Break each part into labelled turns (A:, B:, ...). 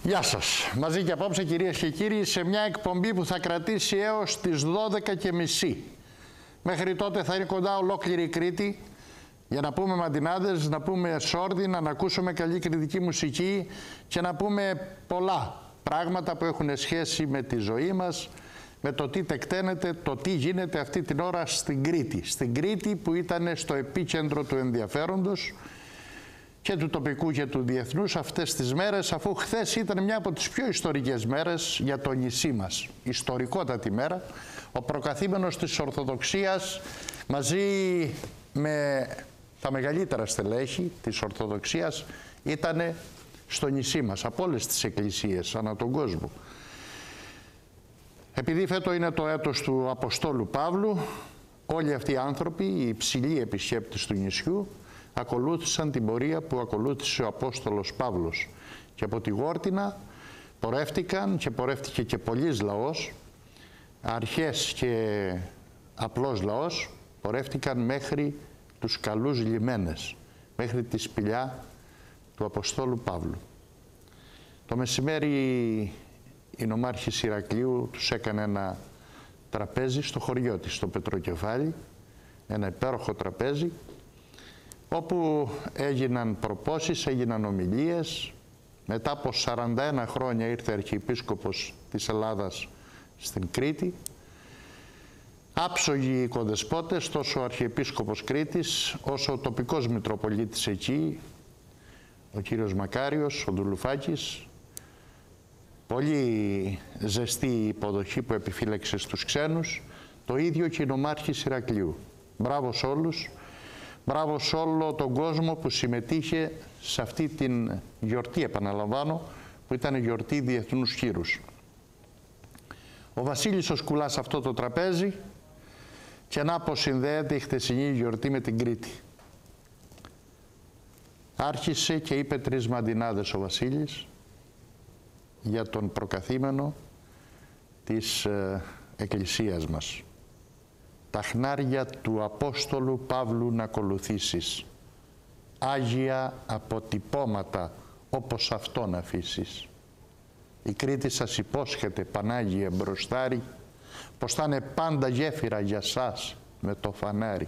A: Γεια σας. Μαζί και απόψε, κυρίες και κύριοι, σε μια εκπομπή που θα κρατήσει έως τις 12:30. Μέχρι τότε θα είναι κοντά ολόκληρη η Κρήτη για να πούμε μαντινάδες, να πούμε σόρδινα, να ακούσουμε καλή κριτική μουσική και να πούμε πολλά πράγματα που έχουν σχέση με τη ζωή μας, με το τι τεκταίνεται, το τι γίνεται αυτή την ώρα στην Κρήτη. Στην Κρήτη που ήταν στο επίκεντρο του ενδιαφέροντος και του τοπικού και του διεθνούς αυτές τις μέρες, αφού χθες ήταν μια από τις πιο ιστορικές μέρες για το νησί μας. Ιστορικότατη μέρα. Ο προκαθήμενος της Ορθοδοξίας μαζί με τα μεγαλύτερα στελέχη της Ορθοδοξίας ήταν στο νησί μας, από όλες τις εκκλησίες ανά τον κόσμο. Επειδή φέτο είναι το έτος του Αποστόλου Παύλου, όλοι αυτοί οι άνθρωποι, οι υψηλοί επισκέπτες του νησιού, ακολούθησαν την πορεία που ακολούθησε ο Απόστολος Παύλος. Και από τη Γόρτινα πορεύτηκαν και πορεύτηκε και πολλής λαός, αρχές και απλός λαός, πορεύτηκαν μέχρι τους καλούς λιμένες, μέχρι τη σπηλιά του Αποστόλου Παύλου. Το μεσημέρι η νομάρχης Ηρακλείου τους έκανε ένα τραπέζι στο χωριό της, στο Πετροκεφάλι, ένα υπέροχο τραπέζι, όπου έγιναν προπόσεις, έγιναν ομιλίες. Μετά από 41 χρόνια ήρθε Αρχιεπίσκοπος της Ελλάδας στην Κρήτη. Άψογοι οικοδεσπότες, τόσο ο Αρχιεπίσκοπος Κρήτης, όσο ο τοπικός Μητροπολίτης εκεί, ο κύριος Μακάριος, ο Ντουλουφάκης. Πολύ ζεστή η υποδοχή που επιφύλαξε στους ξένους. Το ίδιο και η νομάρχης Ηρακλείου. Μπράβο σε όλους. Μπράβο σε όλο τον κόσμο που συμμετείχε σε αυτή την γιορτή, επαναλαμβάνω, που ήταν γιορτή διεθνούς κύρους. Ο Βασίλης ο Σκουλάς αυτό το τραπέζι και να αποσυνδέεται η χτεσινή γιορτή με την Κρήτη. Άρχισε και είπε 3 μαντινάδες ο Βασίλης για τον προκαθήμενο της εκκλησίας μας. Τα χνάρια του Απόστολου Παύλου να ακολουθήσεις, άγια αποτυπώματα όπως αυτό να αφήσεις. Η Κρήτη σας υπόσχεται, Πανάγιε μπροστάρι, πως θα είναι πάντα γέφυρα για σας με το φανάρι.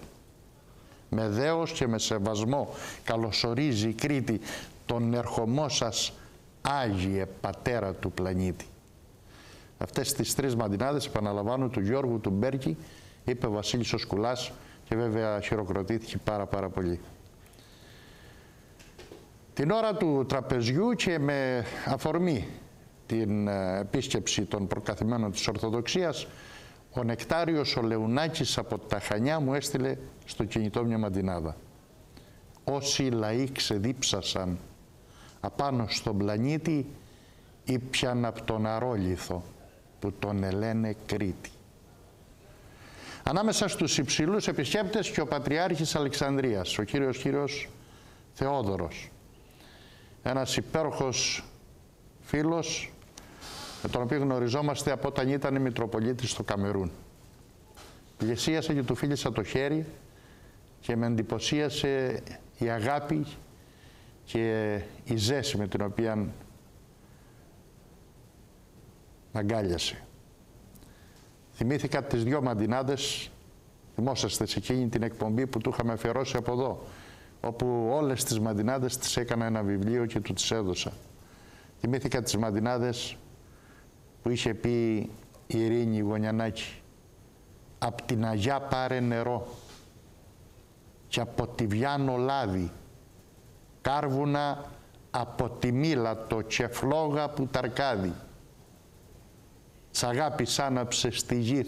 A: Με δέος και με σεβασμό καλωσορίζει η Κρήτη τον ερχομό σας, Άγιε Πατέρα του πλανήτη. Αυτές τις 3 μαντινάδες, επαναλαμβάνω, του Γιώργου του Μπέρκη, είπε ο Βασίλης ο Σκουλάς και βέβαια χειροκροτήθηκε πάρα πολύ. Την ώρα του τραπεζιού και με αφορμή την επίσκεψη των προκαθημένων της Ορθοδοξίας, ο Νεκτάριος ο Λεουνάκης από τα Χανιά μου έστειλε στο κινητό μια μαντινάδα. Όσοι λαοί ξεδίψασαν απάνω στον πλανήτη, ήπιαν από τον αρόλιθο που τον ελένε Κρήτη. Ανάμεσα στους υψηλούς επισκέπτες και ο Πατριάρχης Αλεξανδρίας, ο κύριος Θεόδωρος. Ένας υπέροχος φίλος, με τον οποίο γνωριζόμαστε από όταν ήταν Μητροπολίτης στο Καμερούν. Πλησίασα και του φίλησα το χέρι και με εντυπωσίασε η αγάπη και η ζέση με την οποία μ' αγκάλιασε. Θυμήθηκα τις 2 μαντινάδες, θυμόσαστε σε εκείνη την εκπομπή που του είχαμε αφιερώσει από εδώ, όπου όλες τις μαντινάδες τις έκανα ένα βιβλίο και του τις έδωσα. Θυμήθηκα τις μαντινάδες που είχε πει η Ειρήνη Γωνιανάκη. «Απ' την Αγιά πάρε νερό και από τη Βιάνο λάδι, κάρβουνα από τη Μήλατο και φλόγα που ταρκάδι. Σ' αγάπη άναψε στη γη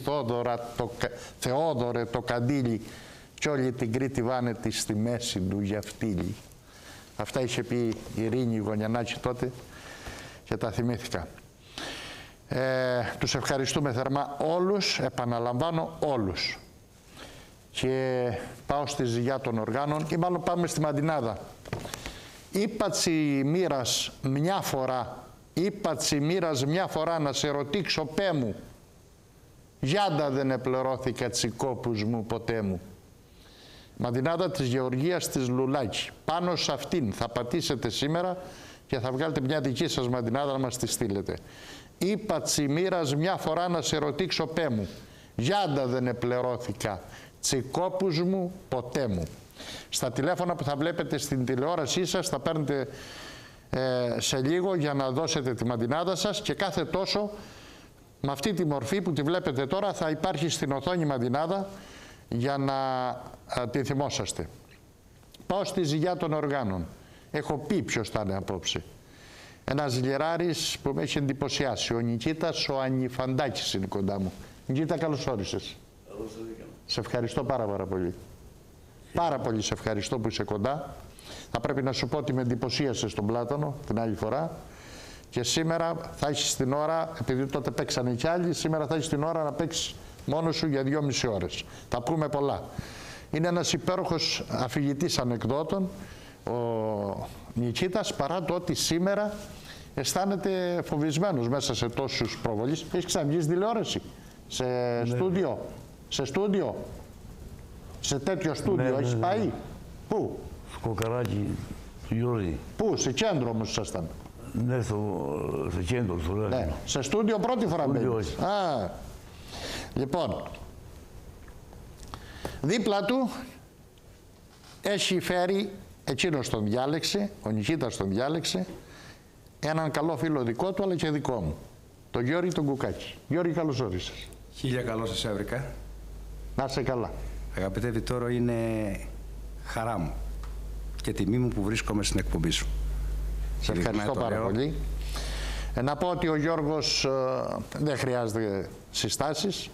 A: Θεόδωρε το καντήλι κι όλη την Κρήτη βάνετη στη μέση του γιαυτήλι». Αυτά είχε πει η Ειρήνη Γωνιανάκη τότε και τα θυμήθηκα. Τους ευχαριστούμε θερμά όλους, επαναλαμβάνω όλους. Και πάω στη ζυγιά των οργάνων ή μάλλον πάμε στη μαντινάδα. Ήπατσι μοίρας μια φορά, ήπατσι μοίρας μια φορά να σε ρωτήξω πέ μου. Γιάντα δεν επληρώθηκα τσικόπους μου ποτέ μου. Μαντινάδα της Γεωργίας της Λουλάκη. Πάνω σε αυτήν θα πατήσετε σήμερα και θα βγάλετε μια δική σας μαντινάδα να μας τη στείλετε. Είπα τσιμήρας μια φορά να σε ρωτήξω πέ μου, γιάντα δεν επληρώθηκα, τσικόπους μου ποτέ μου. Στα τηλέφωνα που θα βλέπετε στην τηλεόρασή σας θα παίρνετε σε λίγο για να δώσετε τη μαντινάδα σας και κάθε τόσο με αυτή τη μορφή που τη βλέπετε τώρα θα υπάρχει στην οθόνη μαντινάδα για να την θυμόσαστε. Πάω στη ζυγιά των οργάνων. Έχω πει ποιος θα είναι απόψε. Ένας γεράρης που με έχει εντυπωσιάσει. Ο Νικήτας ο Ανιφαντάκης είναι κοντά μου. Νικήτα, καλώς όρισες. Σε ευχαριστώ πάρα πολύ. Πάρα πολύ σε ευχαριστώ που είσαι κοντά. Θα πρέπει να σου πω ότι με εντυπωσίασες στον Πλάτωνο την άλλη φορά. Και σήμερα θα έχεις την ώρα, επειδή τότε παίξανε κι άλλοι, σήμερα θα έχεις την ώρα να παίξεις μόνος σου για 2,5 ώρες. Θα πούμε πολλά. Είναι ένας υπέροχος αφηγητής ανεκδότων, ο Νικήτας, παρά το ότι σήμερα αισθάνεται φοβισμένος μέσα σε τόσους προβολείς. Έχεις ξαναβγεί στην τηλεόραση, σε στούντιο, σε τέτοιο στούντιο έχεις πάει. Πού?
B: Στο Καράκι του Γιώργη.
A: Πού, σε κέντρο όμως ήσασταν?
B: Ναι, στο κέντρο, στο Ράδιο.
A: Ναι. Σε στούντιο πρώτη φορά μπαίνεις. Λοιπόν, δίπλα του έχει φέρει, εκείνος τον διάλεξε, ο Νικήτας τον διάλεξε, έναν καλό φίλο δικό του αλλά και δικό μου, τον Γιώργη τον Κουκάκη. Γιώργη, καλώς όρισες.
C: Χίλια καλώς σας έβρικα.
A: Να είσαι καλά.
C: Αγαπητέ Βιτόρο, είναι χαρά μου και τιμή μου που βρίσκομαι στην εκπομπή σου.
A: Σε ευχαριστώ πάρα πολύ. Να πω ότι ο Γιώργος δεν χρειάζεται συστάσεις.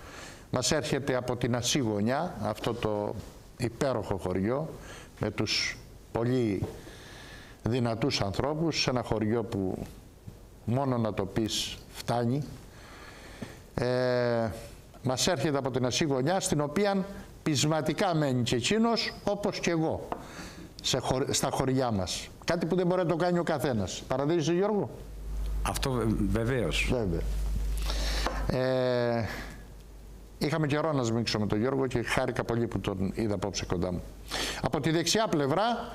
A: Μας έρχεται από την Ασή Γωνιά, αυτό το υπέροχο χωριό, με τους πολύ δυνατούς ανθρώπους, σε ένα χωριό που μόνο να το πεις φτάνει. Μας έρχεται από την Ασή Γωνιά, στην οποία πεισματικά μένει και εκείνος, όπως και εγώ, στα χωριά μας. Κάτι που δεν μπορεί να το κάνει ο καθένας. Παραδείγεσαι, Γιώργο?
C: Αυτό βεβαίως.
A: Βέβαια. Είχαμε καιρό να σμίξω με τον Γιώργο και χάρηκα πολύ που τον είδα απόψε κοντά μου. Από τη δεξιά πλευρά,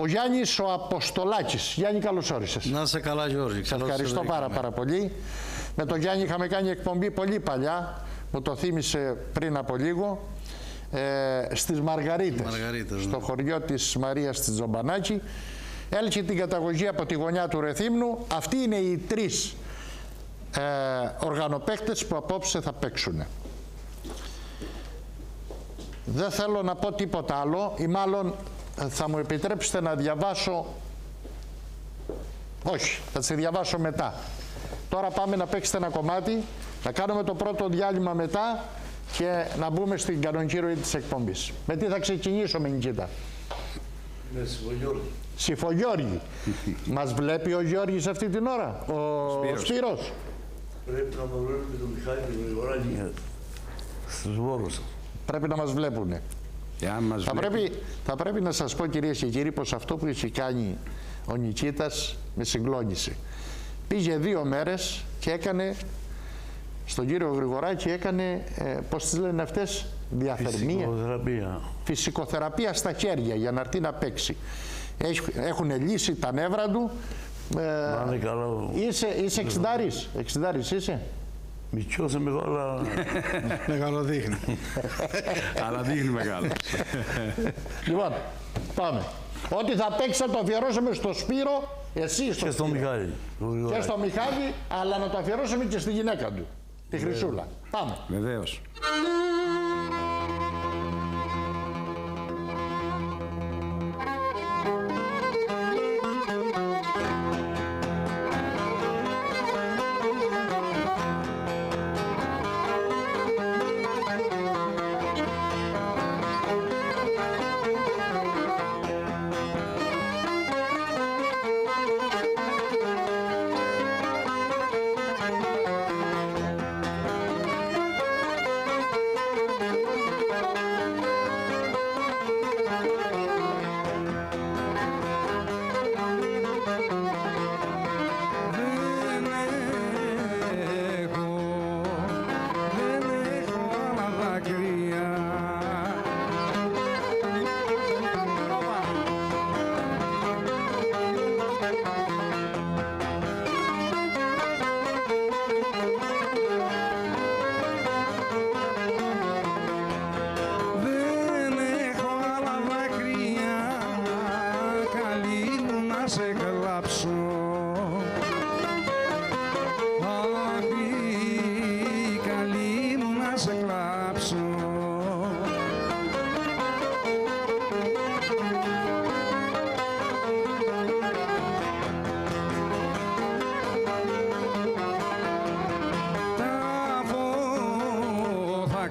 A: ο Γιάννης ο Αποστολάκης. Γιάννη, καλώς όρισες.
D: Να είσαι καλά, Γιώργη.
A: Σε ευχαριστώ πάρα πολύ. Με τον Γιάννη είχαμε κάνει εκπομπή πολύ παλιά, μου το θύμισε πριν από λίγο, στις Μαργαρίτες, στο χωριό της Μαρίας της Τζομπανάκη. Έλκει την καταγωγή από τη γωνιά του Ρεθύμνου. Αυτοί είναι οι τρεις οργανοπαίκτες που απόψε θα παίξουν. Δεν θέλω να πω τίποτα άλλο, ή μάλλον θα μου επιτρέψετε να διαβάσω. Όχι, θα τις διαβάσω μετά. Τώρα πάμε να παίξετε ένα κομμάτι, να κάνουμε το πρώτο διάλειμμα μετά και να μπούμε στην κανονική ροή της εκπομπής. Με τι θα ξεκινήσουμε, Νικήτα?
B: Με Συμφογιώργη.
A: Συμφογιώργη. Μας βλέπει ο Γιώργης αυτή την ώρα, ο Σπύρος.
B: Πρέπει να μας βλέπουμε τον Μιχάλη και τον Γρηγοράκη στους βόρους.
A: Πρέπει να μας βλέπουνε. Θα πρέπει να σας πω, κυρίες και κύριοι, πως αυτό που έχει κάνει ο Νικήτας με συγκλώνησε. Πήγε 2 μέρες και έκανε, στον κύριο Γρηγοράκη έκανε, πώς τις λένε αυτές, διαθερμία. Φυσικοθεραπεία στα χέρια για να έρθει να παίξει. Έχουν λύσει τα νεύρα του. Είσαι 60 είσαι.
B: Μητσός μεγάλα.
D: Μεγάλο δείχνει.
C: Αλλά δείχνει μεγάλο.
A: Λοιπόν, πάμε. Ό,τι θα παίξει θα το αφιερώσουμε στο Σπύρο, εσύ
B: και στο Μιχάλη.
A: Και στο Μιχάλη, αλλά να το αφιερώσουμε και στη γυναίκα του, τη Χρυσούλα. Πάμε.
C: Βεβαίως.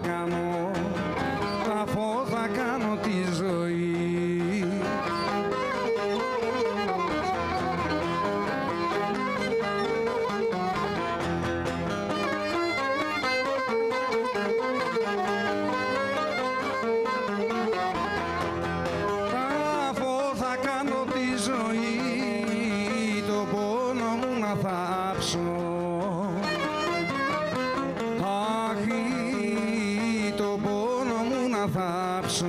C: κάνω, αφού θα κάνω τη ζωή. Αφού θα κάνω τη ζωή, το πόνο μου να θάψω. Αχ, το πόνο μου να θάψω.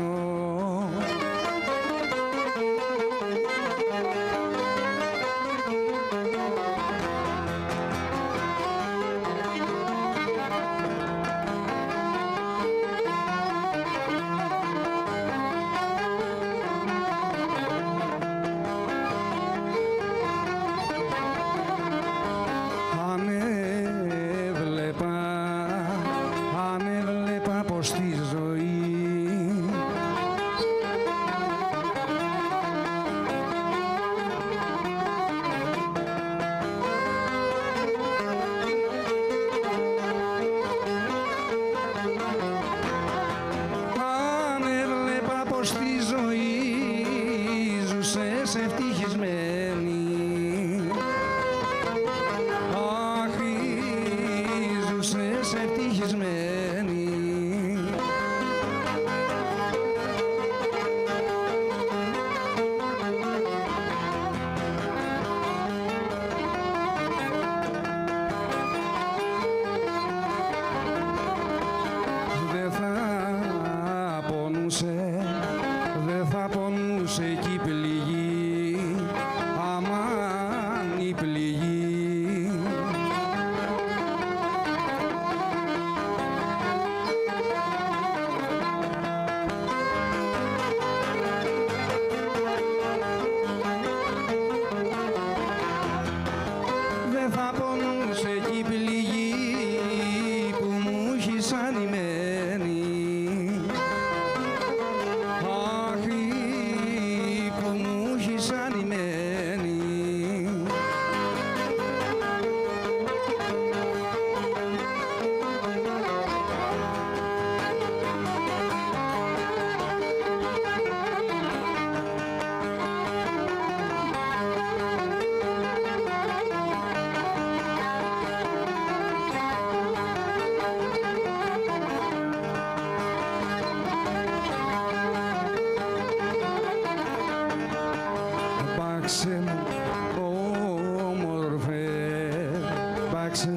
C: Αν έβλεπα πως τη ζωή αν έβλεπα πως τη ζωή ζούσες ευτυχισμένη. Αχ, ζούσες ευτυχισμένη. Δεν θα πονούσε, δεν θα πονούσε εκεί η πληγή, αμάν η πληγή. Δεν θα πονούσε εκεί η πληγή που μου έχεις ανημένη. Αχ, που μου έχεις ανημένη. Μπάξε μου όμορφε, μπάξε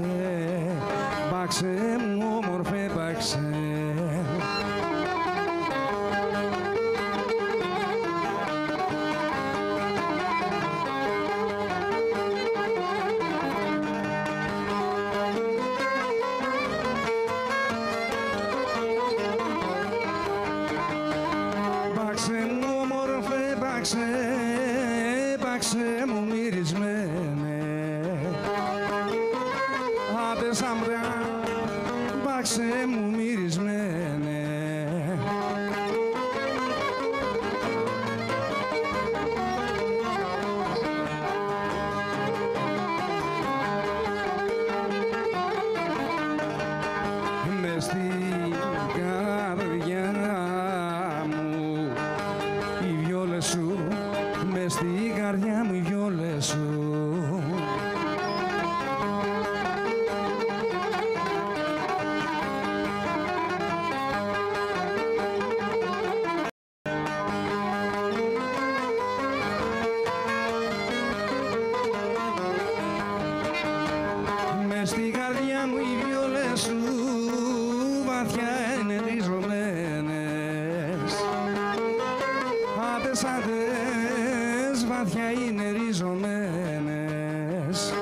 C: μου όμορφε, μπάξε. Μπάξε μου όμορφε, μπάξε μου μυρισμένε. Άντε σαμπρά, μπάξε μου μυρισμένε. Μες στην καρδιά μου οι βιόλες σου, μες στην καρδιά μου οι βιόλες σου. Μες στην καρδιά μου οι βιόλες σου βαθιά είναι ριζωμένες. Άντες, άντες, βαθιά είναι ριζωμένες.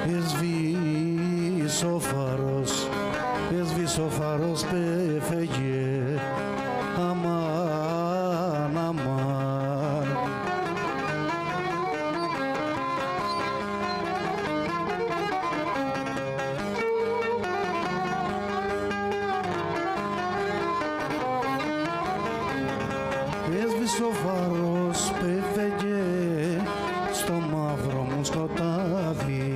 C: Έσβησε ο φάρος, πέφεγε, αμάν, αμάν. Έσβησε ο φάρος, πέφεγε στο μαύρο μου σκοτάδι.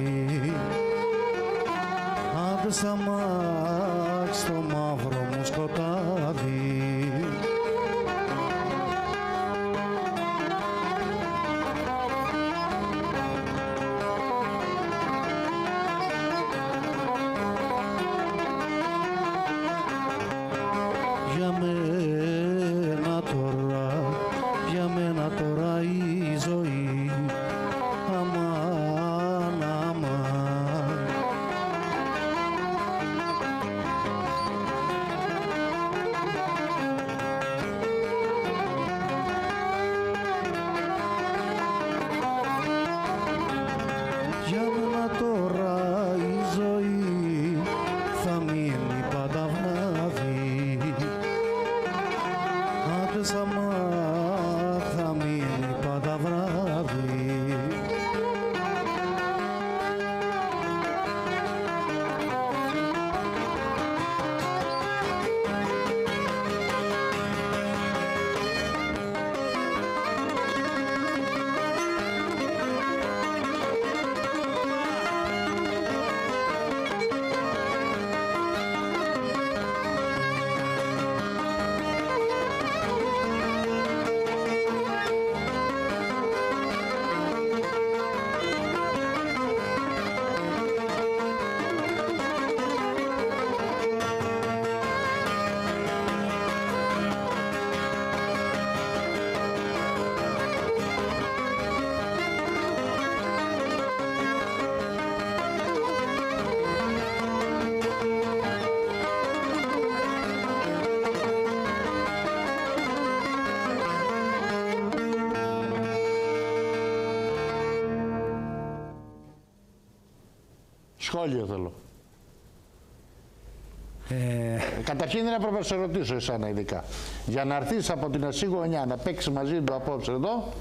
C: Άντε αμάξ στο μαύρο μου σκοτάδι. Για μένα τώρα η ζωή, αμάν, αμάν. Για μένα τώρα η ζωή θα μείνει πάντα βράδυ. Άντε θα μείνει πάντα βράδυ.
A: Σχόλιο θέλω. Καταρχήν δεν έπρεπε να σε ρωτήσω εσένα ειδικά. Για να έρθεις από την Ασή Γωνιά να παίξεις μαζί του απόψε εδώ.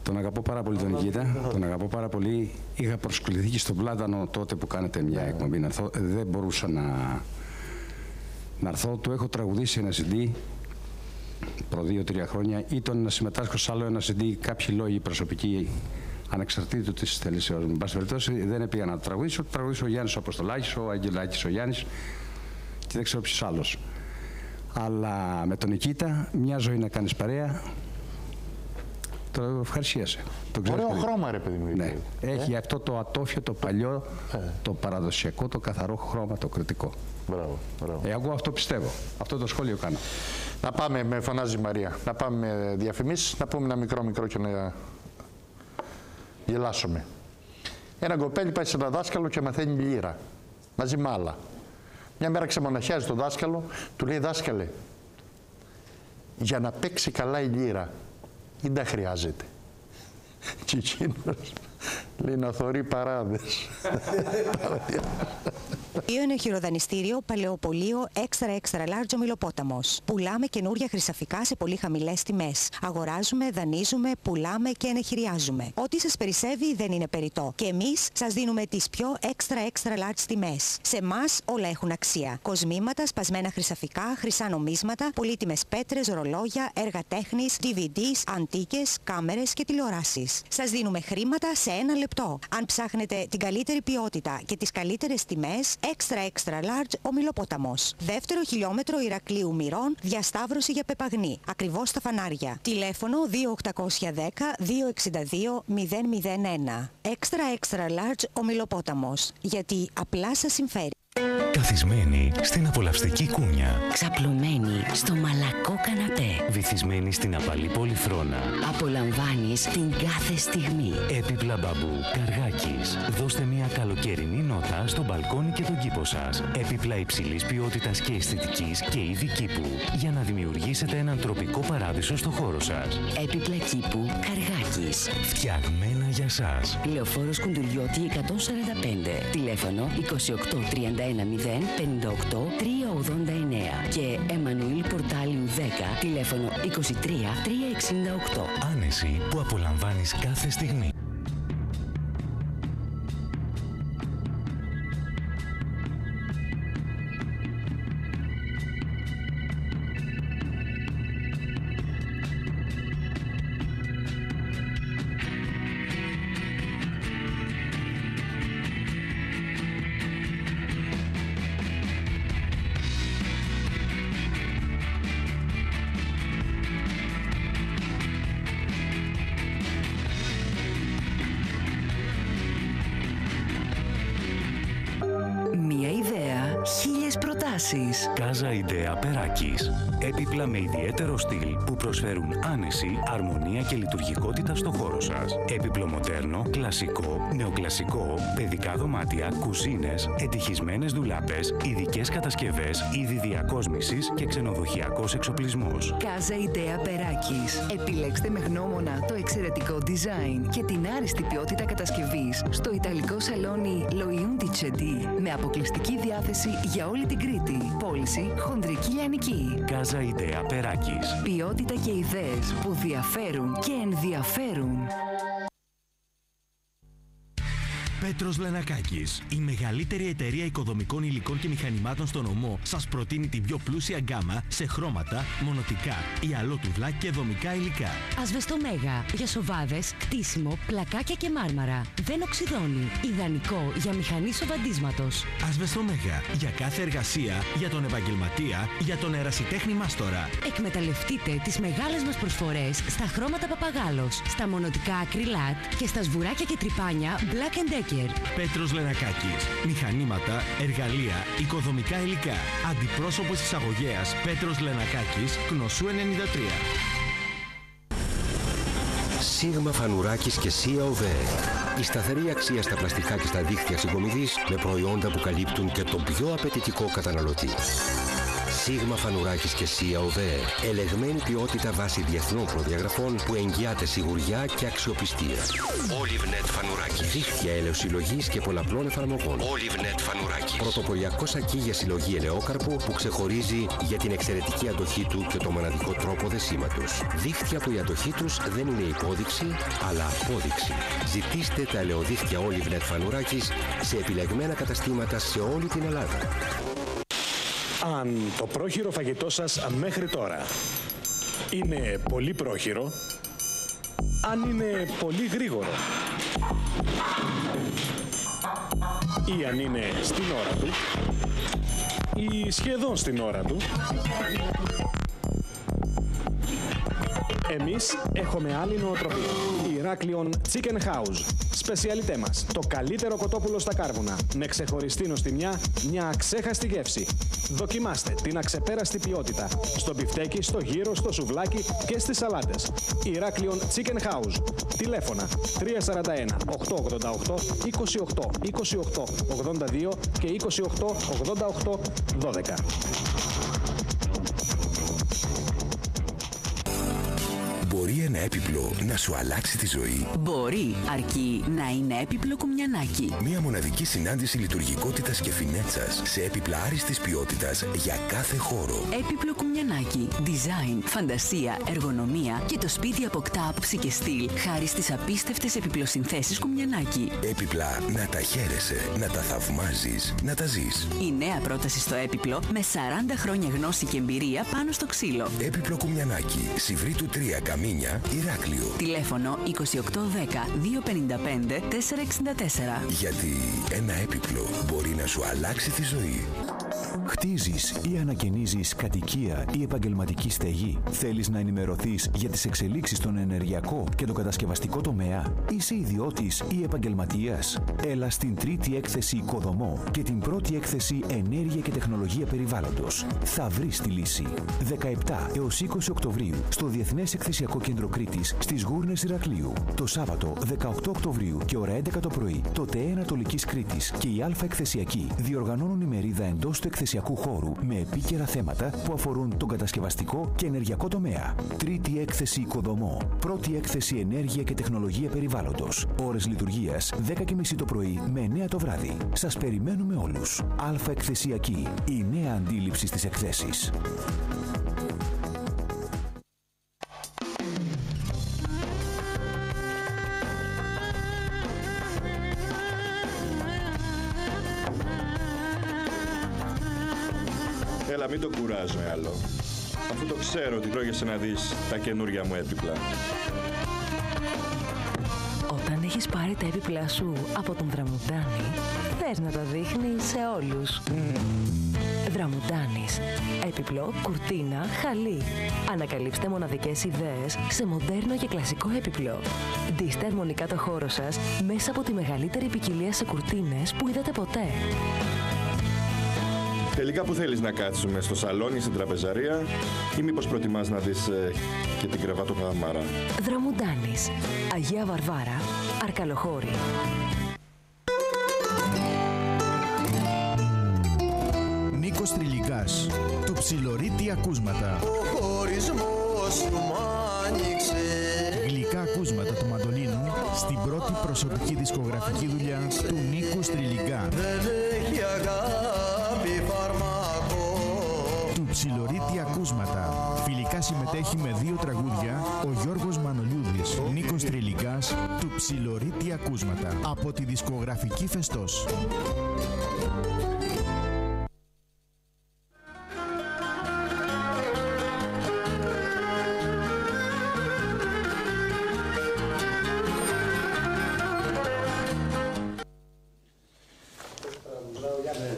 E: Τον αγαπώ πάρα πολύ τον Νικήτα. Τον αγαπώ πάρα πολύ. Είχα προσκληθεί και στον Πλάτανο τότε που κάνετε μια εκπομπή να έρθω. Δεν μπορούσα να έρθω. Του έχω τραγουδήσει ένα CD προ 2-3 χρόνια. Ήταν να συμμετάσχω σε άλλο ένα CD. Κάποιοι λόγοι προσωπικοί ανεξαρτήτου της θελήσεως μου. Εν πάση περιπτώσει, δεν πήγα να το τραγουδήσω. Το τραγουδήσω ο Γιάννης ο Αποστολάκης, ο Αγγελάκης ο Γιάννης και δεν ξέρω ποιος άλλος. Αλλά με τον Νικήτα, μια ζωή να κάνεις παρέα. Το ευχαριστίασε.
A: Ωραίο χρώμα, ρε παιδί μου.
E: Ναι. Έχει αυτό το ατόφιο, το παλιό, το παραδοσιακό, το καθαρό χρώμα, το κριτικό.
A: Μπράβο, μπράβο.
E: Εγώ αυτό πιστεύω. Αυτό το σχόλιο κάνω.
A: Να πάμε, με φωνάζει η Μαρία, να πάμε με διαφημίσεις, να πούμε ένα μικρό και να γελάσουμε. Ένα κοπέλι πάει σε ένα δάσκαλο και μαθαίνει λύρα, μαζί με άλλα. Μια μέρα ξεμοναχιάζει τον δάσκαλο, του λέει: δάσκαλε, για να παίξει καλά η λύρα, δεν τα χρειάζεται. Και εκείνος λέει να θωρεί παράδες.
F: Είναι χειροδανιστήριο Παλαιοπωλείο Extra Large Ομιλοπόταμος. Πουλάμε καινούρια χρυσαφικά σε πολύ χαμηλές τιμές. Αγοράζουμε, δανείζουμε, πουλάμε και ενεχειριάζουμε. Ό,τι σας περισσεύει δεν είναι περιττό. Και εμείς σας δίνουμε τις πιο extra large τιμές. Σε εμάς όλα έχουν αξία. Κοσμήματα, σπασμένα χρυσαφικά, χρυσά νομίσματα, πολύτιμες πέτρες, ρολόγια, έργα τέχνης, DVDs, αντίκες, κάμερες και τηλεοράσεις. Σας δίνουμε χρήματα σε 1 λεπτό. Αν ψάχνετε την καλύτερη ποιότητα και τις καλύτερες τιμές, extra large Ομιλοπόταμος. Δεύτερο χιλιόμετρο Ηρακλείου Μυρών, διασταύρωση για Πεπαγνή. Ακριβώς στα φανάρια. Τηλέφωνο 2810-262-001. Extra large Ομιλοπόταμος. Γιατί απλά σας συμφέρει.
G: Καθισμένη στην απολαυστική κούνια.
H: Ξαπλωμένη στο μαλακό καναπέ.
G: Βυθισμένη στην απαλή πολυθρόνα.
H: Απολαμβάνεις την κάθε στιγμή.
G: Έπιπλα μπαμπού Καργάκης. Δώστε μια καλοκαιρινή νότα στο μπαλκόνι και τον κήπο σας. Έπιπλα υψηλής ποιότητας και αισθητικής και είδη κήπου. Για να δημιουργήσετε έναν τροπικό παράδεισο στο χώρο σας.
H: Έπιπλα κήπου Καργάκης.
G: Φτιαγμένα για σας.
H: Λεωφόρος Κουντουριώτη 145. Τηλέφωνο 28 31 0 58 389 και Εμμανουήλ Πορτάλιου 10. Τηλέφωνο 23 368.
G: Άνεση που απολαμβάνεις κάθε στιγμή.
H: Μία ιδέα, χίλιες προτάσεις.
G: Casa Idea Περάκης. Έπιπλα με ιδιαίτερο στυλ που προσφέρουν άνεση, αρμονία και λειτουργικότητα στο χώρο σας. Έπιπλο μοντέρνο, κλασικό, νεοκλασικό, παιδικά δωμάτια, κουζίνες, εντυχισμένες ντουλάπες, ειδικές κατασκευές, είδη διακόσμησης και ξενοδοχειακός εξοπλισμός.
H: Casa Idea Περάκης. Επιλέξτε με γνώμονα το εξαιρετικό design και την άριστη ποιότητα κατασκευής στο ιταλικό σαλόνι Loiundicedi με αποκλειστική διάθεση για όλη την Κρήτη. Πώληση χονδρική λιανική.
G: Casa Idea Περάκης.
H: Ποιότητα και ιδέες που διαφέρουν και ενδιαφέρουν.
I: Πέτρος Λενακάκης, η μεγαλύτερη εταιρεία οικοδομικών υλικών και μηχανημάτων στον νομό, σας προτείνει την πιο πλούσια γκάμα σε χρώματα, μονοτικά, ιαλότουβλα και δομικά υλικά.
J: Ασβεστομέγα για σοβάδες, κτίσιμο, πλακάκια και μάρμαρα. Δεν οξυδώνει. Ιδανικό για μηχανή σοβαντίσματος.
I: Ασβεστομέγα για κάθε εργασία, για τον επαγγελματία, για τον ερασιτέχνη μάστορα.
J: Εκμεταλλευτείτε τις μεγάλες μας προσφορές στα χρώματα Παπαγάλος, στα μονοτικά ακριλάτ και στα σβουράκια και τρυπάνια Black & Decker.
I: Πέτρος Λενακάκης. Μηχανήματα, εργαλεία, οικοδομικά υλικά. Αντιπρόσωπος εισαγωγέας Πέτρος Λενακάκης, Κνωσού 93.
K: Σίγμα Φανουράκης και Σία ΟΒΕ. Η σταθερή αξία στα πλαστικά και στα δίχτυα συγκομιδής με προϊόντα που καλύπτουν και τον πιο απαιτητικό καταναλωτή. Σίγμα Φανουράκης και Σία ΟΒΕ. Ελεγμένη ποιότητα βάσει διεθνών προδιαγραφών που εγγυάται σιγουριά και αξιοπιστία. Olivenet Φανουράκης. Δίχτυα ελαιοσυλλογής και πολλαπλών εφαρμογών. Olivenet Φανουράκης. Πρωτοποριακό σακί για συλλογή ελαιόκαρπου που ξεχωρίζει για την εξαιρετική αντοχή του και το μοναδικό τρόπο δεσίματος. Δίχτυα που η αντοχή τους δεν είναι υπόδειξη, αλλά απόδειξη. Ζητήστε τα ελαιοδίχτυα Olivenet Φανουράκης σε επιλεγμένα καταστήματα σε όλη την Ελλάδα.
L: Αν το πρόχειρο φαγητό σας μέχρι τώρα είναι πολύ πρόχειρο, αν είναι πολύ γρήγορο ή αν είναι στην ώρα του ή σχεδόν στην ώρα του, εμείς έχουμε άλλη νοοτροπία. Ηράκλειον Chicken House. Σπεσιαλιτέ μας. Το καλύτερο κοτόπουλο στα κάρβουνα. Με ξεχωριστή νοστιμιά, μια αξέχαστη γεύση. Δοκιμάστε την αξεπέραστη ποιότητα. Στο μπιφτέκι, στο γύρο, στο σουβλάκι και στις σαλάτες. Ηράκλειον Chicken House. Τηλέφωνα 341 888 28 28 82 και 28 88 12.
M: Μπορεί ένα έπιπλο να σου αλλάξει τη ζωή?
H: Μπορεί, αρκεί να είναι έπιπλο κουμιανάκι.
M: Μία μοναδική συνάντηση λειτουργικότητας και φινέτσας σε έπιπλα άριστης ποιότητας για κάθε χώρο.
H: Έπιπλο κουμιανάκι. Design, φαντασία, εργονομία και το σπίτι αποκτά άποψη και στυλ χάρη στις απίστευτες επιπλοσυνθέσεις κουμιανάκι.
M: Έπιπλα να τα χαίρεσαι, να τα θαυμάζεις, να τα ζεις.
H: Η νέα πρόταση στο έπιπλο με 40 χρόνια γνώση και εμπειρία πάνω στο ξύλο.
M: Έπιπλο κουμιανάκι. Σιβρίτου 3 Καμίνια, Ηράκλειο.
H: Τηλέφωνο 2810 255 464.
M: Γιατί ένα έπιπλο μπορεί να σου αλλάξει τη ζωή.
N: Χτίζεις ή ανακαινίζεις κατοικία ή επαγγελματική στεγή. Θέλεις να ενημερωθείς για τις εξελίξεις στον ενεργειακό και το κατασκευαστικό τομέα. Είσαι ιδιώτης ή επαγγελματίας. Έλα στην τρίτη έκθεση Οικοδομό και την πρώτη έκθεση Ενέργεια και Τεχνολογία Περιβάλλοντος. Θα βρεις τη λύση. 17 έως 20 Οκτωβρίου στο Διεθνές Εκθεσιακό Κέντρο Κρήτης στις Γούρνες Ηρακλείου. Το Σάββατο 18 Οκτωβρίου και ώρα 11 το πρωί το ΤΕ Ανατολικής Κρήτης και η Α Εκθεσιακή διοργανώνουν ημερίδα εντός του εκθεσιακού χώρου με επίκαιρα θέματα που αφορούν τον κατασκευαστικό και ενεργειακό τομέα. Τρίτη έκθεση Οικοδομό. Πρώτη έκθεση Ενέργεια και Τεχνολογία Περιβάλλοντος. Ώρες λειτουργίας 10:30 το πρωί με 9 το βράδυ. Σας περιμένουμε όλους. Α Εκθεσιακή. Η νέα αντίληψη στις εκθέσεις.
O: Έλα, μην το κουράζω άλλο. Αφού το ξέρω ότι τρώγεσαι να δεις τα καινούρια μου έπιπλα.
H: Όταν έχεις πάρει τα έπιπλά σου από τον Δραμουντάνη, θες να τα δείχνεις σε όλους. Δραμουντάνης. Έπιπλο, κουρτίνα, χαλί. Ανακαλύψτε μοναδικές ιδέες σε μοντέρνο και κλασικό έπιπλο. Ντύστε αρμονικά το χώρο σας μέσα από τη μεγαλύτερη ποικιλία σε κουρτίνες που είδατε ποτέ.
O: Τελικά που θέλεις να κάτσουμε, στο σαλόνι, στην τραπεζαρία ή μήπως προτιμάς να δεις και την κρεβάτο γαμάρα?
H: Δραμουντάνης. Αγία Βαρβάρα, Αρκαλοχώρη.
P: Νίκος Τριλιγκάς, του Ψιλορίτη ακούσματα.
Q: Ο χωρισμός σου μ' άνοιξε.
P: Γλυκά ακούσματα του μαντολίνου στην πρώτη προσωπική δισκογραφική δουλειά του Νίκου Τριλιγκά.
Q: Δεν έχει αγάπη φαρμακό.
P: Του Ψιλορίτη ακούσματα. Φιλικά συμμετέχει με 2 τραγούδια ο Γιώργος Μανολιούδης. Νίκος Τριλιγκάς, του Ψιλορίτη ακούσματα. Από τη δισκογραφική Φεστός.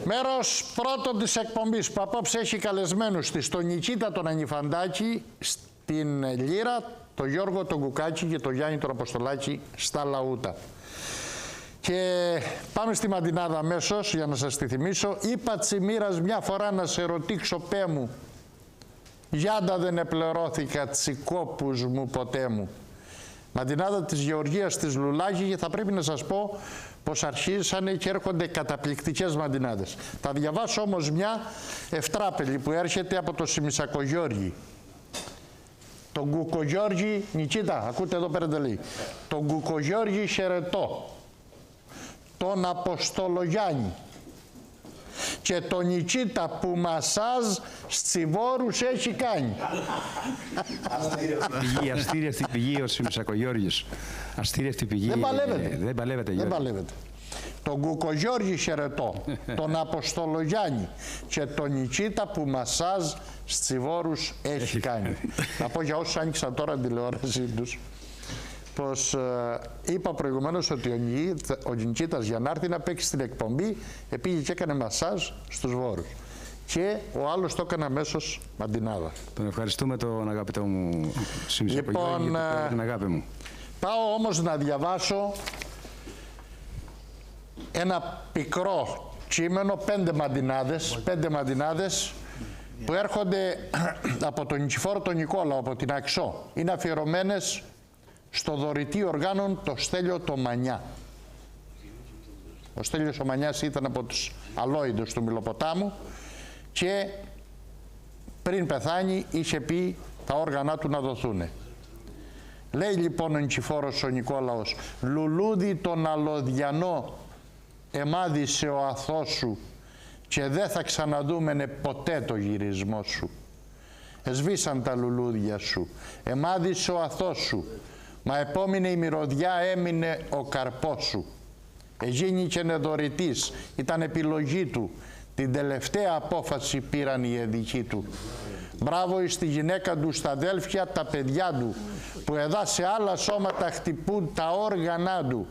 A: Μέρος πρώτο της εκπομπής που απόψε έχει καλεσμένους της τον Νικήτα τον Ανιφαντάκη στην Λύρα, τον Γιώργο τον Κουκάκη και τον Γιάννη τον Αποστολάκη στα Λαούτα. Και πάμε στη Μαντινάδα αμέσως για να σας τη θυμίσω. Είπα τσιμήρας μια φορά να σε ρωτήξω πέ μου, γιάντα δεν επληρώθηκα τσικόπους μου ποτέ μου. Μαντινάδα της Γεωργίας της Λουλάκη και θα πρέπει να σας πω πως αρχίσανε και έρχονται καταπληκτικές μαντινάδες. Θα διαβάσω όμως μια ευτράπελη που έρχεται από το Σιμισακογιώργη. Τον Κουκογιώργη, Νικήτα, ακούτε εδώ πέρα λέει. Τον Κουκογιώργη χαιρετώ. Τον Αποστολογιάννη. Και τον Νικήτα που μασάζ στσιβόρους έχει κάνει.
E: Αστήρευτη πηγή ο Σιμισακογιώργης. Αστήρευτη πηγή.
A: Δεν παλεύεται.
E: Δεν παλεύεται,
A: δεν παλεύεται. Τον Κουκογιώργη χαιρετώ, τον Αποστολογιάννη και τον Νικήτα που μασάζ στσιβόρους έχει κάνει. Να πω για όσους άνοιξαν τώρα την τηλεόρασή τους, πως είπα προηγουμένως ότι ο Νικήτας για να έρθει να παίξει στην εκπομπή πήγε και έκανε μασάζ στους βόρους. Και ο άλλος το έκανε αμέσως Μαντινάδα.
E: Τον ευχαριστούμε τον αγαπητό μου Σιμισακογιώργη για την αγάπη μου.
A: Πάω όμως να διαβάσω ένα πικρό κείμενο, 5 μαντινάδες που έρχονται από τον Νικηφόρο τον Νικόλαο, από την Αξό. Είναι αφιερωμένες στο δωρητή οργάνων το Στέλιο το Μανιά. Ο Στέλιος ο Μανιάς ήταν από τους αλόηδους του Μιλοποτάμου και πριν πεθάνει είχε πει τα όργανα του να δοθούνε. Λέει λοιπόν ο Νικηφόρος ο Νικόλαος, λουλούδι τον αλοδιανό εμάδισε ο αθώος σου και δεν θα ξαναδούμενε ποτέ το γυρισμό σου. Εσβήσαν τα λουλούδια σου, εμάδισε ο αθώος σου, μα επόμενη η μυρωδιά έμεινε ο καρπός σου. Εγίνηκαινε δωρητής, ήταν επιλογή του, την τελευταία απόφαση πήραν οι εδικοί του. Μπράβο στη γυναίκα του, στα αδέλφια, τα παιδιά του, που εδά σε άλλα σώματα χτυπούν τα όργανά του.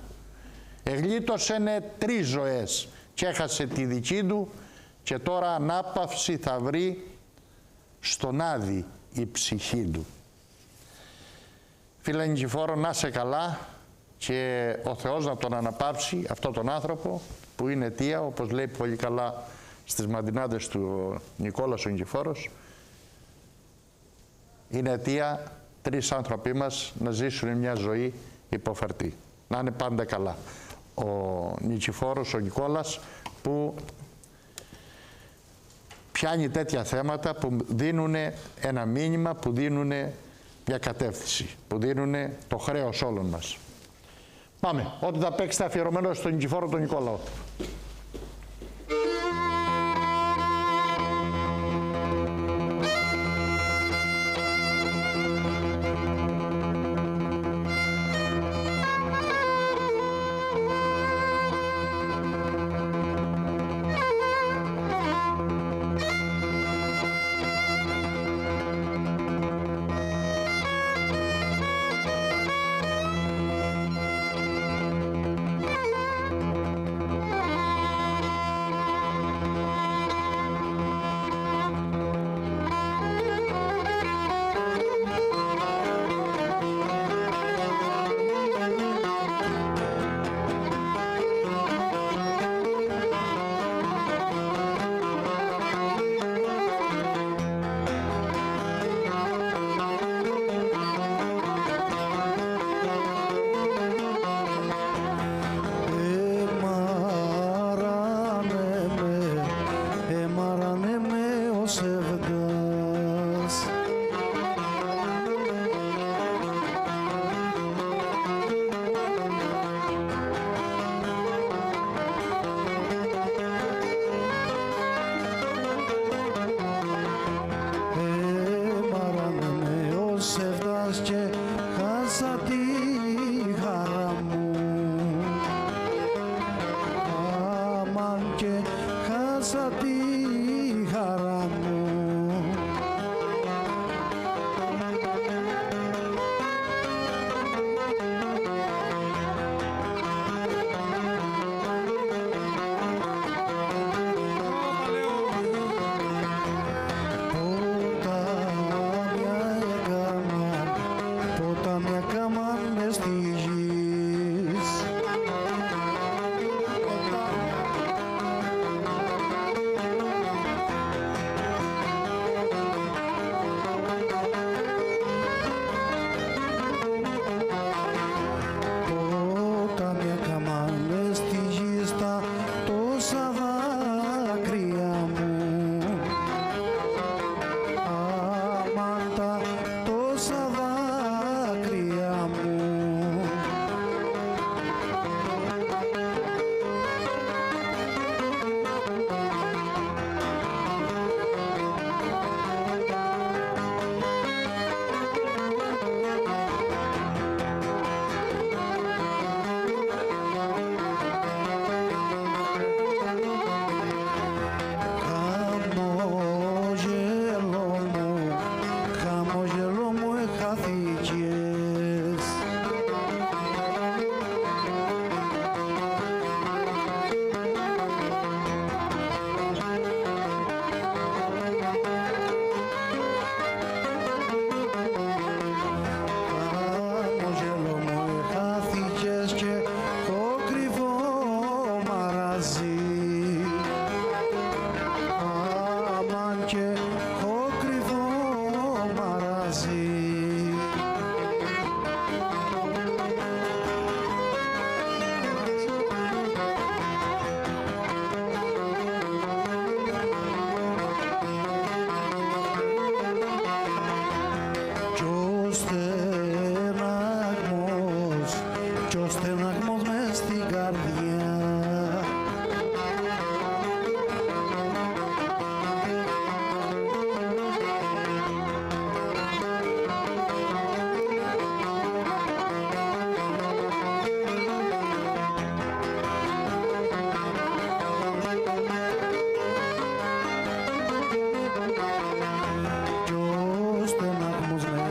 A: Εγλίτωσενε 3 ζωές και έχασε τη δική του και τώρα ανάπαυση θα βρει στον Άδη η ψυχή του. Φίλε Νικηφόρο, να είσαι καλά και ο Θεός να τον αναπαύσει αυτόν τον άνθρωπο που είναι αιτία, όπως λέει πολύ καλά στις μαντινάδες του Νικόλας ο Νικηφόρος, είναι αιτία 3 άνθρωποι μας να ζήσουν μια ζωή υποφερτή. Να είναι πάντα καλά. Ο Νικηφόρος, ο Νικόλας, που πιάνει τέτοια θέματα που δίνουν ένα μήνυμα, που δίνουν μια κατεύθυνση, που δίνουν το χρέος όλων μας. Πάμε, ό,τι θα παίξετε αφιερωμένο στον Νικηφόρο τον Νικόλαο.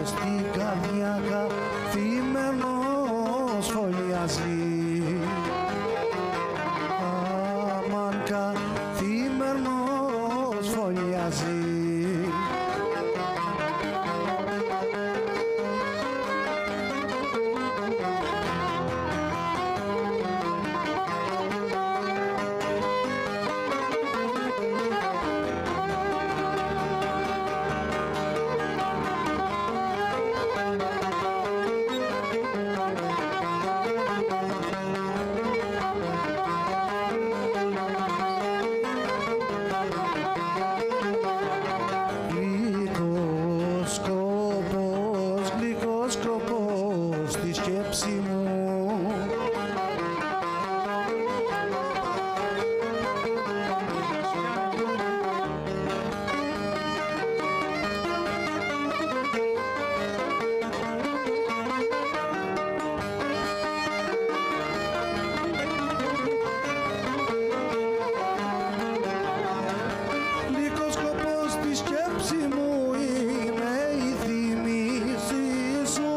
R: Στην καρδιά καθήμενος φωλιάζει.
Q: σκέψη μου. Λίγος σκοπός στη σκέψη μου είναι η θύμηση σου.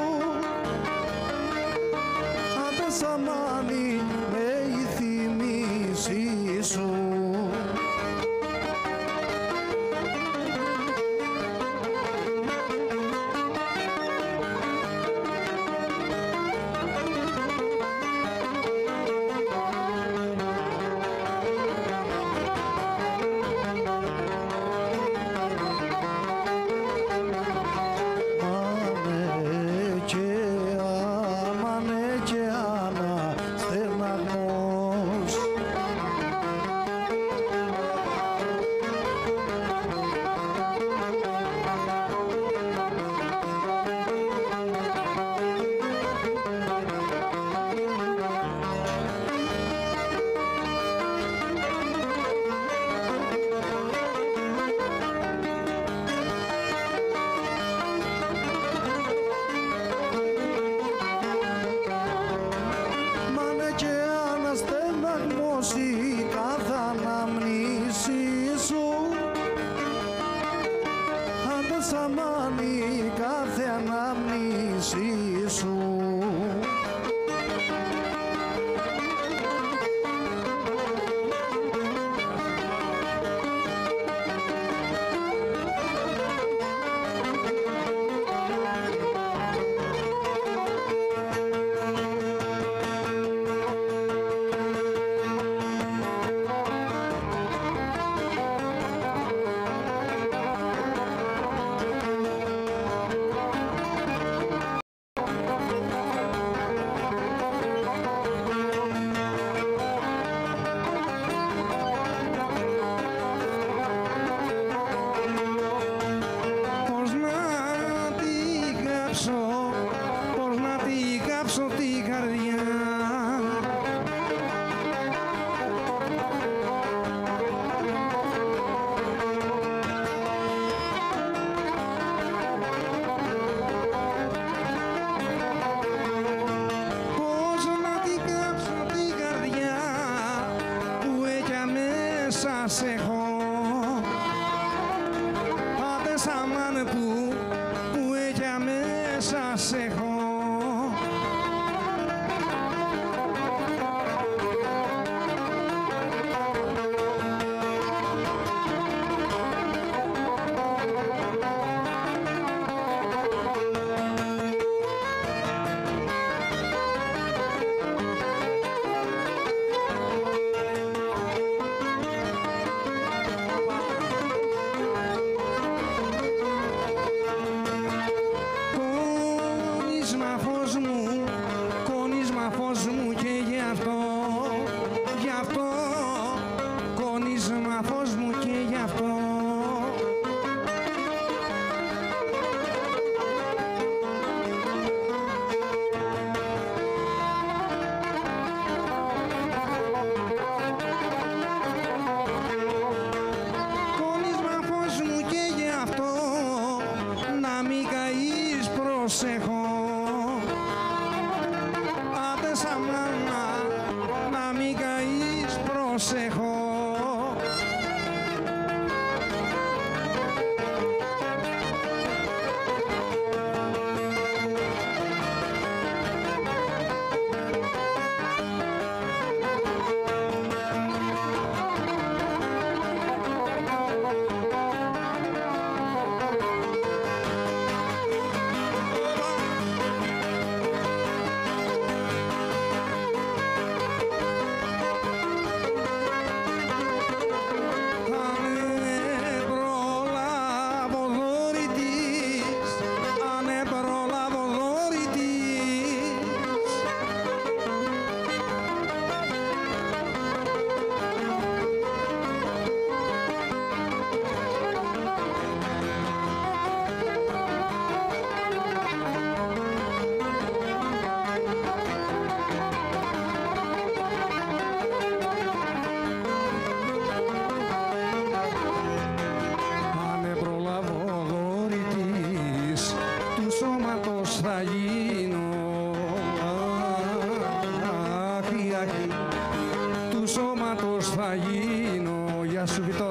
Q: Άντε σαμάνι με η θύμηση σου. Άμανε και άνα στεναγμός. Μάνε και αναστεναγμώσει κάθε αναμνήση σου. Άντε σαμάνι κάθε αναμνήση σου. Πώς να τη κάψω, πώς να τη κάψω την καρδιά. Πώς να τη κάψω την καρδιά που έκια μέσα σε έχω. Άντε σαμάνε που έκια μέσα σε έχω. Κόνισμα φως μου και γι' αυτό, κόνισμα φως μου και γι' αυτό. Κόνισμα φως μου και γι' αυτό, να μην καείς προσέχω. Άντε σαμάνα, να μην καείς προσέχω. θα γίνω. Γεια σου Βιτό.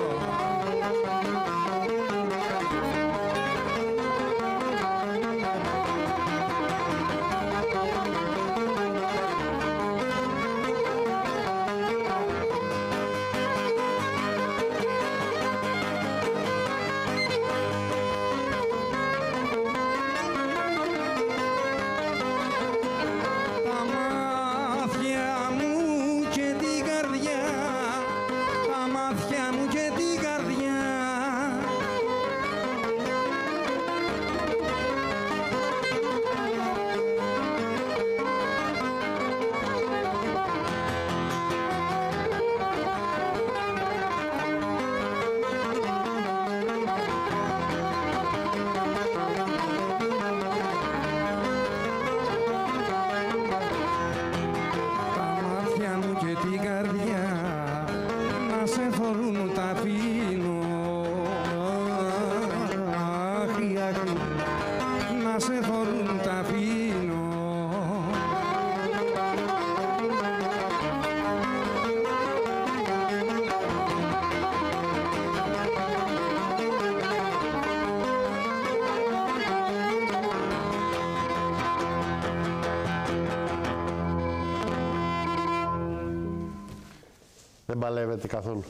A: Δεν παλεύεται καθόλου.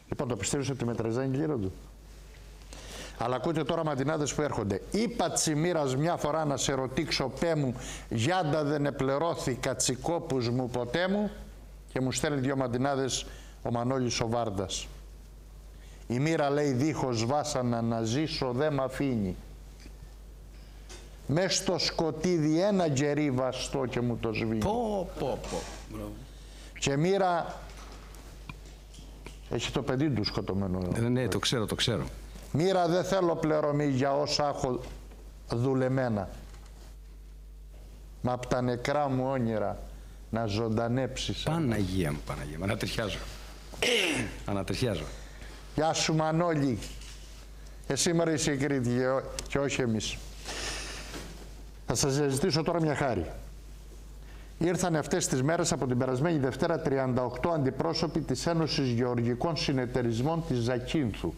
A: Λοιπόν, το πιστεύω ότι μετραζάνει γύρω του. Αλλά ακούτε τώρα ματινάδες που έρχονται. Είπα τσιμήρας μια φορά να σε ρωτήξω πέ μου, γιάντα δεν επληρώθηκα τσικόπους μου ποτέ μου. Και μου στέλνει δυο ματινάδες ο Μανώλης ο Βάρντας. Η μοίρα λέει δίχως βάσανα να ζήσω δεν μ' αφήνει. Μες στο σκοτίδι ένα γκερί βαστό και μου το σβήνει. Και μοίρα έχει το παιδί του σκοτωμένο.
E: Ναι, το ξέρω, το ξέρω.
A: Μοίρα δεν θέλω πληρωμή για όσα έχω δουλεμένα. Μα απ' τα νεκρά μου όνειρα να ζωντανέψεις.
E: Παναγία μου, Παναγία μου. Ανατριχιάζω. Ανατριχιάζω.
A: Γεια σου Μανώλη. Εσύ μωρέ είσαι η Κρήτη και όχι εμείς. Θα σας ζητήσω τώρα μια χάρη. Ήρθαν αυτές τις μέρες από την περασμένη Δευτέρα 38 αντιπρόσωποι της Ένωσης Γεωργικών Συνεταιρισμών της Ζακίνθου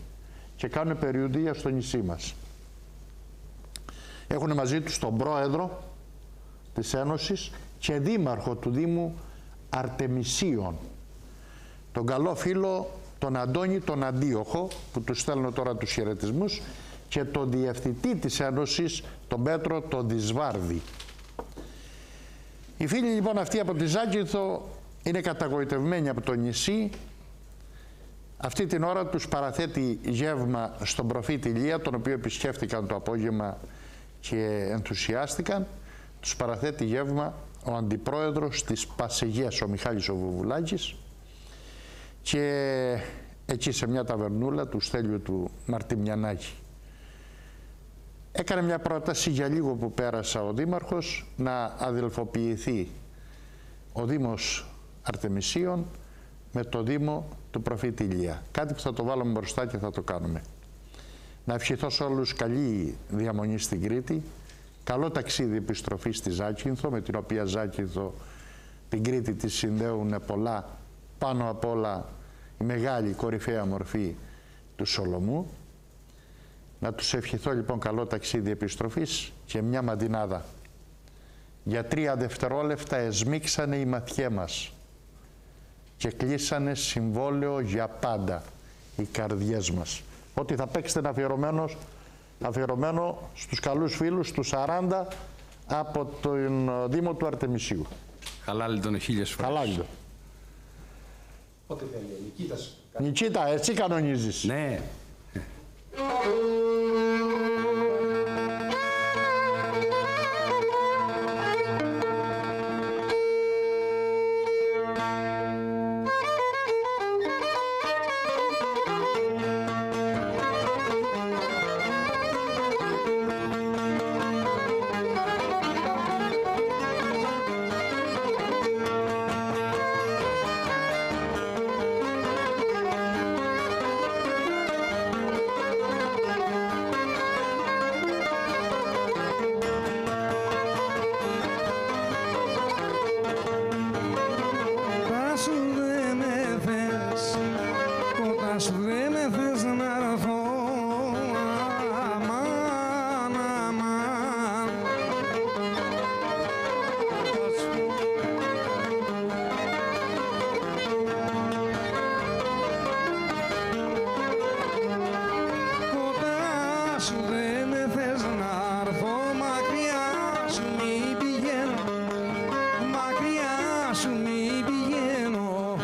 A: και κάνουν περιοδεία στο νησί μας. Έχουν μαζί τους τον πρόεδρο της Ένωσης και δήμαρχο του Δήμου Αρτεμισίων, τον καλό φίλο τον Αντώνη τον Αντίοχο, που του στέλνω τώρα τους χαιρετισμούς, και τον διευθυντή της Ένωσης, τον Πέτρο τον Δυσβάρδη. Οι φίλοι λοιπόν αυτοί από τη Ζάκυνθο είναι καταγοητευμένοι από το νησί. Αυτή την ώρα τους παραθέτει γεύμα στον προφήτη Ηλία, τον οποίο επισκέφτηκαν το απόγευμα και ενθουσιάστηκαν. Τους παραθέτει γεύμα ο αντιπρόεδρος της Πασεγίας, ο Μιχάλης ο Βουβουλάκης, και εκεί σε μια ταβερνούλα του Στέλιου του Μαρτιμιανάκη. Έκανε μια πρόταση για λίγο που πέρασα ο Δήμαρχος να αδελφοποιηθεί ο Δήμος Αρτεμισίων με το Δήμο του προφήτη Ηλία. Κάτι που θα το βάλουμε μπροστά και θα το κάνουμε. Να ευχηθώ σε όλους καλή διαμονή στην Κρήτη, καλό ταξίδι επιστροφή στη Ζάκυνθο, με την οποία Ζάκυνθο την Κρήτη τη συνδέουν πολλά, πάνω απ' όλα η μεγάλη κορυφαία μορφή του Σολομού. Να τους ευχηθώ λοιπόν καλό ταξίδι επιστροφής και μια μαντινάδα. Για 3 δευτερόλεπτα εσμίξανε οι ματιές μας και κλείσανε συμβόλαιο για πάντα οι καρδιές μας. Ότι θα παίξετε αφιερωμένο στους καλούς φίλους του 40 από τον Δήμο του Αρτεμισίου.
E: Χαλάλι τον 1000 φορές.
A: Χαλάλι τον.
L: Ό,τι θέλει, Νικήτας.
A: Νικήτα, έτσι κανονίζεις.
E: Ναι.
Q: σου μη πηγαίνω.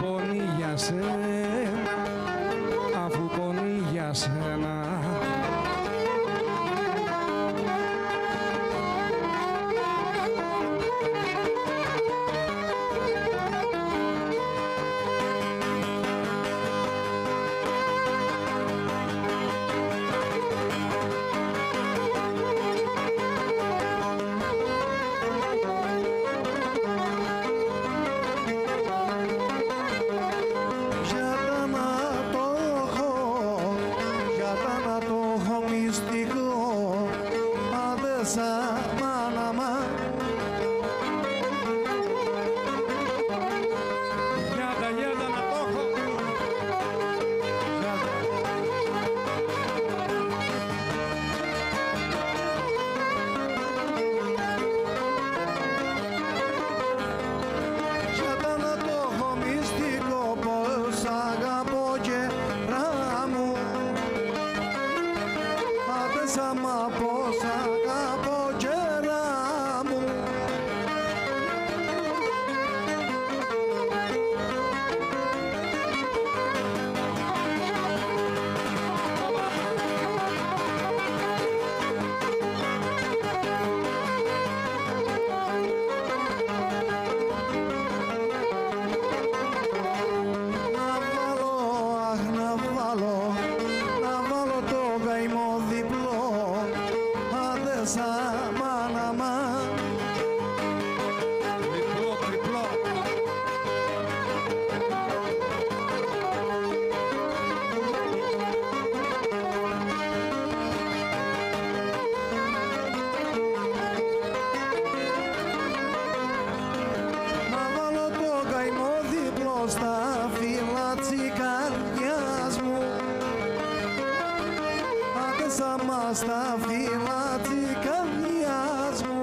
Q: Πονεί πάω στα φύλλα της καρδιάς μου. Άτεσαμα στα φύλλα της καρδιάς μου.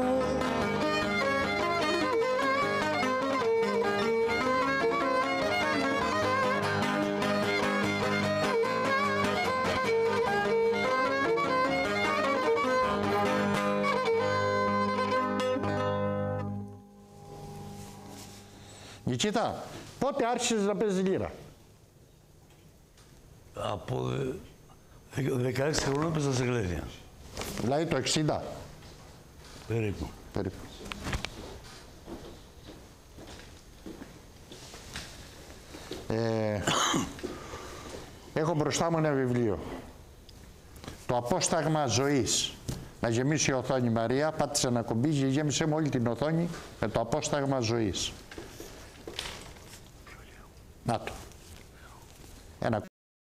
A: Νικήτα, πότε άρχισες να παίζεις λύρα?
B: Από 16 χρόνια έπαιζα σε γλέδια.
A: Δηλαδή το 60.
B: Περίπου.
A: Έχω μπροστά μου ένα βιβλίο. Το απόσταγμα ζωής. Να γεμίσει η οθόνη, Μαρία, πάτησε ένα κουμπί και γέμισε με όλη την οθόνη με το απόσταγμα ζωής. Να το. Ένα.